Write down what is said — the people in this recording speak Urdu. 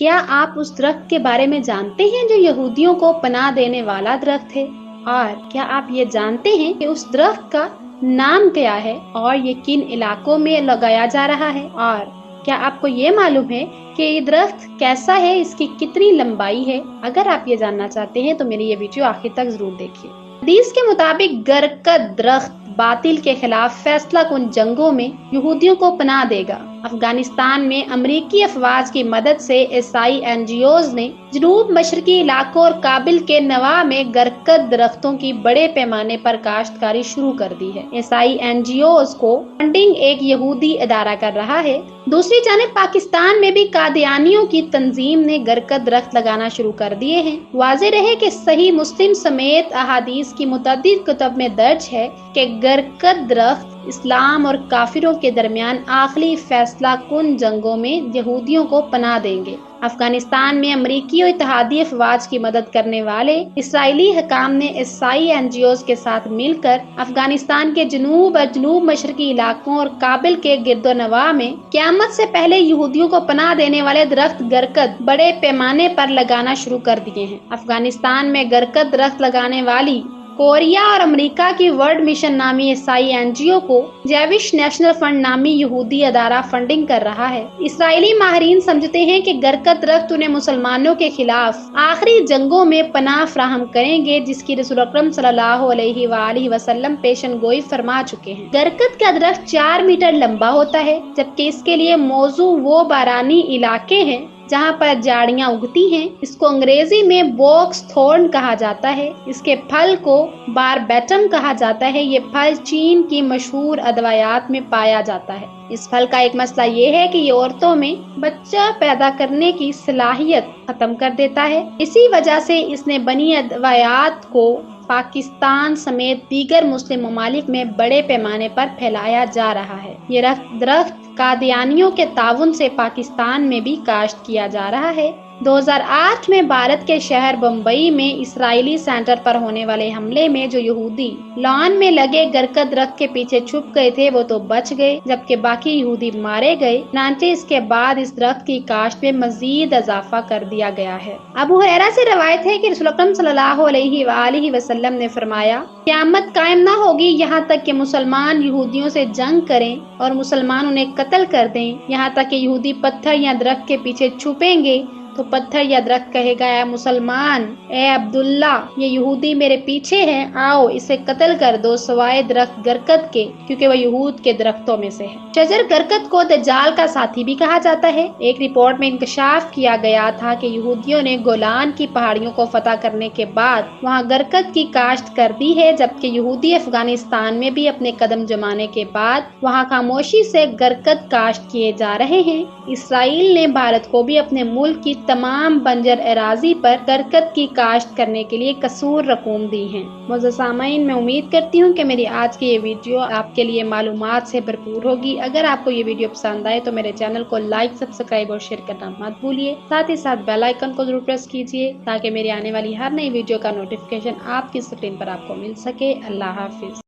کیا آپ اس درخت کے بارے میں جانتے ہیں جو یہودیوں کو پناہ دینے والا درخت ہے؟ اور کیا آپ یہ جانتے ہیں کہ اس درخت کا نام کیا ہے اور یہ کن علاقوں میں لگایا جا رہا ہے؟ اور کیا آپ کو یہ معلوم ہے کہ یہ درخت کیسا ہے، اس کی کتنی لمبائی ہے؟ اگر آپ یہ جاننا چاہتے ہیں تو میری یہ ویڈیو آخر تک ضرور دیکھیے۔ حدیث کے مطابق گرکت درخت باطل کے خلاف فیصلہ کن جنگوں میں یہودیوں کو پناہ دے گا۔ افغانستان میں امریکی افواج کی مدد سے عیسائی این جی اوز نے جنوب مشرقی علاقوں اور کابل کے نواح میں گرکت درختوں کی بڑے پیمانے پر کاشتکاری شروع کر دی ہے۔ عیسائی این جی اوز کو فنڈنگ ایک یہودی ادارہ کر رہا ہے۔ دوسری جانب پاکستان میں بھی قادیانیوں کی تنظیم نے گرکت درخت لگانا شروع کر دیے ہیں۔ واضح رہے کہ صحیح مسلم سمیت احادیث کی متعدد کتب میں درج ہے کہ گرکت درخت اسلام اور کافروں کے درمیان آخری فیصلہ کن جنگوں میں یہودیوں کو پناہ دیں گے۔ افغانستان میں امریکی اور اتحادی افواج کی مدد کرنے والے اسرائیلی حکام نے عیسائی این جی اوز کے ساتھ مل کر افغانستان کے جنوب اور جنوب مشرقی علاقوں اور کابل کے گرد و نواح میں قیامت سے پہلے یہودیوں کو پناہ دینے والے درخت گرکت بڑے پیمانے پر لگانا شروع کر دیے ہیں۔ افغانستان میں گرکت درخت لگانے والی کوریا اور امریکہ کی ورلڈ مشن نامی عیسائی این جی او کو جیوش نیشنل فنڈ نامی یہودی ادارہ فنڈنگ کر رہا ہے۔ اسرائیلی ماہرین سمجھتے ہیں کہ گرکت درخت انہیں مسلمانوں کے خلاف آخری جنگوں میں پناہ فراہم کریں گے، جس کی رسول اکرم صلی اللہ علیہ وآلہ وسلم پیشن گوئی فرما چکے ہیں۔ گرکت کا درخت 4 میٹر لمبا ہوتا ہے، جبکہ اس کے لیے موزوں وہ بارانی علاقے ہیں جہاں پر جھاڑیاں اگتی ہیں۔ اس کو انگریزی میں باکس تھورن کہا جاتا ہے۔ اس کے پھل کو باربیٹم کہا جاتا ہے۔ یہ پھل چین کی مشہور ادویات میں پایا جاتا ہے۔ اس پھل کا ایک مسئلہ یہ ہے کہ یہ عورتوں میں بچہ پیدا کرنے کی صلاحیت ختم کر دیتا ہے۔ اسی وجہ سے اس نے بنی ادویات کو پاکستان سمیت دیگر مسلم ممالک میں بڑے پیمانے پر پھیلایا جا رہا ہے۔ یہ درخت قادیانیوں کے تعاون سے پاکستان میں بھی کاشت کیا جا رہا ہے۔ 2008 میں بھارت کے شہر بمبئی میں اسرائیلی سینٹر پر ہونے والے حملے میں جو یہودی لان میں لگے گرکت درخت کے پیچھے چھپ گئے تھے وہ تو بچ گئے، جبکہ باقی یہودی مارے گئے۔ چنانچہ اس کے بعد اس درخت کی کاشت میں مزید اضافہ کر دیا گیا ہے۔ ابو ہریرہ سے روایت ہے کہ رسول اکرم صلی اللہ علیہ وآلہ وسلم نے فرمایا، قیامت قائم نہ ہوگی یہاں تک کہ مسلمان یہودیوں سے جنگ کریں اور مسلمان انہیں قتل کر دیں، یہاں تک کہ یہودی پتھر یا درخت کے پیچھے چھپیں گے تو پتھر یا درخت کہے گا، اے مسلمان، اے عبداللہ، یہ یہودی میرے پیچھے ہے، آؤ اسے قتل کر دو سوائے درخت گرکت کے، کیونکہ وہ یہود کے درختوں میں سے ہے۔ شجر گرکت کو دجال کا ساتھی بھی کہا جاتا ہے۔ ایک رپورٹ میں انکشاف کیا گیا تھا کہ یہودیوں نے گولان کی پہاڑیوں کو فتح کرنے کے بعد وہاں گرکت کی کاشت کر دی ہے، جبکہ یہودی افغانستان میں بھی اپنے قدم جمانے کے بعد وہاں خاموشی سے گرکت کاشت کیے جا رہے ہیں۔ اسرائیل نے بھارت کو بھی اپنے ملک کی تمام بنجر اراضی پر گرکت کی کاشت کرنے کے لیے قصور رقوم دی ہیں۔ معزز سامعین، میں امید کرتی ہوں کہ میری آج کی یہ ویڈیو آپ کے لیے معلومات سے بھرپور ہوگی۔ اگر آپ کو یہ ویڈیو پسند آئے تو میرے چینل کو لائک، سبسکرائب اور شیئر کرنا مت بھولیے۔ ساتھ ہی ساتھ بیل آئیکن کو ضرور پریس کیجیے تاکہ میری آنے والی ہر نئی ویڈیو کا نوٹیفیکیشن آپ کی اسکرین پر آپ کو مل سکے۔ اللہ حافظ۔